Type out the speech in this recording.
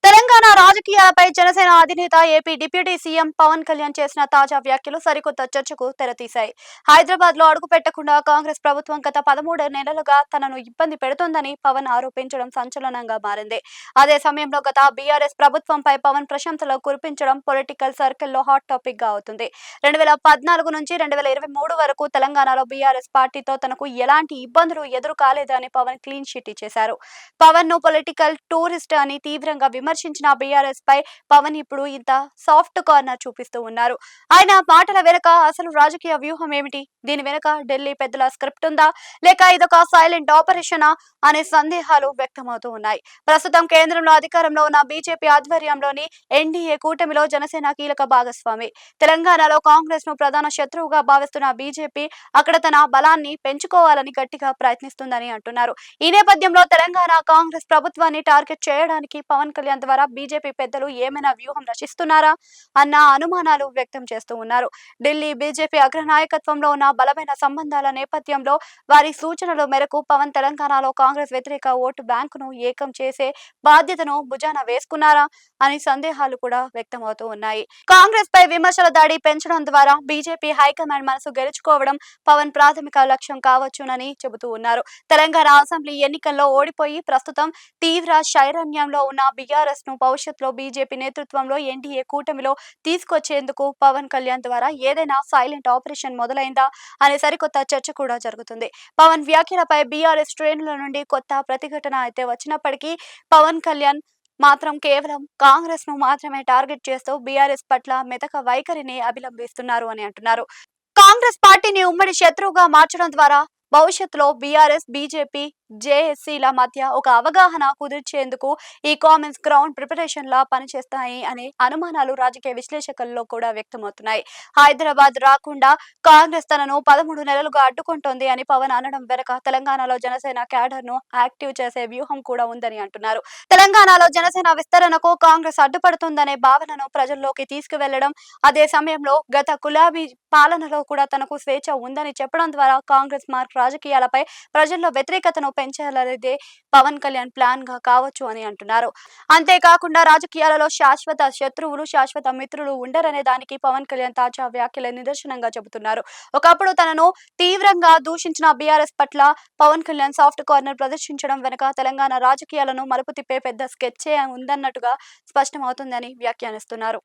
తెలంగాణ రాజకీయాలపై జనసేన అధినేత AP deputy CM Pawan Kalyan చేసిన తాజా వ్యాఖ్యలు సరికొత్త చర్చకు తెరతీశాయి. హైదరాబాద్ లో అడుగు పెట్టకుండా కాంగ్రెస్ ప్రభుత్వం గత 13 నెలలుగా తనను ఇబ్బంది పెడుతోందని పవన్ ఆరోపించడం సంచలనంగా మారింది. అదే సమయంలో గత బీఆర్ఎస్ ప్రభుత్వంపై పవన్ ప్రశంసలు కురిపించడం పొలిటికల్ సర్కిల్లో హాట్ టాపిక్ గా అవుతుంది. 2014 నుంచి 2023 వరకు తెలంగాణలో బీఆర్ఎస్ పార్టీతో తనకు ఎలాంటి ఇబ్బందులు ఎదురు కాలేదని పవన్ క్లీన్ చిట్ ఇచ్చేశారు. పవన్ ను పొలిటికల్ టూరిస్ట్ అని తీవ్రంగా విమర్శించిన బీఆర్ఎస్ పై పవన్ ఇప్పుడు ఇంత సాఫ్ట్ కార్నర్ చూపిస్తూ ఉన్నారు. ఆయన మాటల వెనుక అసలు రాజకీయ వ్యూహం ఏమిటి? దీని వెనుక ఢిల్లీ పెద్దల స్క్రిప్ట్ ఉందా, లేక ఇదొక సైలెంట్ ఆపరేషనా అనే సందేహాలు వ్యక్తమవుతూ ఉన్నాయి. ప్రస్తుతం కేంద్రంలో అధికారంలో ఉన్న బీజేపీ ఆధ్వర్యంలోని ఎన్డీఏ కూటమిలో జనసేన కీలక భాగస్వామి. తెలంగాణలో కాంగ్రెస్ ను ప్రధాన శత్రువుగా భావిస్తున్న బీజేపీ అక్కడ తన బలాన్ని పెంచుకోవాలని గట్టిగా ప్రయత్నిస్తుందని అంటున్నారు. ఈ నేపథ్యంలో తెలంగాణ కాంగ్రెస్ ప్రభుత్వాన్ని టార్గెట్ చేయడానికి పవన్ కళ్యాణ్ ద్వారా బీజేపీ పెద్దలు ఏమైనా వ్యూహం రచిస్తున్నారా అన్న అనుమానాలు వ్యక్తం చేస్తూ ఉన్నారు. ఢిల్లీ బీజేపీ అగ్ర నాయకత్వంలో ఉన్న బలమైన సంబంధాల నేపథ్యంలో వారి సూచనల మేరకు పవన్ తెలంగాణలో కాంగ్రెస్ వ్యతిరేక ఓటు బ్యాంకును ఏకం చేసే బాధ్యతను భుజాన వేసుకున్నారా అని సందేహాలు కూడా వ్యక్తమవుతూ ఉన్నాయి. కాంగ్రెస్ పై విమర్శల దాడి పెంచడం ద్వారా బీజేపీ హైకమాండ్ మనసు గెలుచుకోవడం పవన్ ప్రాథమిక లక్ష్యం కావచ్చునని చెబుతూ ఉన్నారు. తెలంగాణ అసెంబ్లీ ఎన్నికల్లో ఓడిపోయి ప్రస్తుతం తీవ్ర శైరణ్యంలో ఉన్న బీఆర్ఎస్ ను భవిష్యత్తులో బీజేపీ నేతృత్వంలో ఎన్డీఏ కూటమిలో తీసుకొచ్చేందుకు పవన్ కళ్యాణ్ ద్వారా ఏదైనా సైలెంట్ ఆపరేషన్ మొదలైందా అనే సరికొత్త చర్చ కూడా జరుగుతుంది. పవన్ వ్యాఖ్యలపై బీఆర్ఎస్ శ్రేణుల నుండి కొత్త ప్రతిఘటన అయితే వచ్చినప్పటికీ పవన్ కళ్యాణ్ మాత్రం కేవలం కాంగ్రెస్ ను మాత్రమే టార్గెట్ చేస్తూ బీఆర్ఎస్ పట్ల మెతక వైఖరిని అభిలంబిస్తున్నారు అని అంటున్నారు. కాంగ్రెస్ పార్టీని ఉమ్మడి శత్రువుగా మార్చడం ద్వారా భవిష్యత్తులో బీఆర్ఎస్, బీజేపీ, జేఏసీల మధ్య ఒక అవగాహన కుదిర్చేందుకు ఈ కామెంట్స్ గ్రౌండ్ ప్రిపరేషన్ లా పనిచేస్తాయి అనే అనుమానాలు రాజకీయ విశ్లేషకుల్లో కూడా వ్యక్తమవుతున్నాయి. హైదరాబాద్ రాకుండా కాంగ్రెస్ తనను 13 నెలలుగా అడ్డుకుంటోంది అని పవన్ అనడం వెనుక తెలంగాణలో జనసేన క్యాడర్ ను యాక్టివ్ చేసే వ్యూహం కూడా ఉందని అంటున్నారు. తెలంగాణలో జనసేన విస్తరణకు కాంగ్రెస్ అడ్డుపడుతుందనే భావనను ప్రజల్లోకి తీసుకువెళ్లడం, అదే సమయంలో గత గులాబీ పాలనలో కూడా తనకు స్వేచ్ఛ ఉందని చెప్పడం ద్వారా కాంగ్రెస్ మార్క్ రాజకీయాలపై ప్రజల్లో వ్యతిరేకతను పెంచాలనేదే పవన్ కళ్యాణ్ ప్లాన్ గా కావచ్చు అని అంటున్నారు. అంతేకాకుండా రాజకీయాలలో శాశ్వత శత్రువులు, శాశ్వత మిత్రులు ఉండరనే దానికి పవన్ కళ్యాణ్ తాజా వ్యాఖ్యలే నిదర్శనంగా చెబుతున్నారు. ఒకప్పుడు తనను తీవ్రంగా దూషించిన బీఆర్ఎస్ పట్ల పవన్ కళ్యాణ్ సాఫ్ట్ కార్నర్ ప్రదర్శించడం వెనుక తెలంగాణ రాజకీయాలను మలుపు తిప్పే పెద్ద స్కెచ్చే ఉందన్నట్టుగా స్పష్టమవుతుందని వ్యాఖ్యానిస్తున్నారు.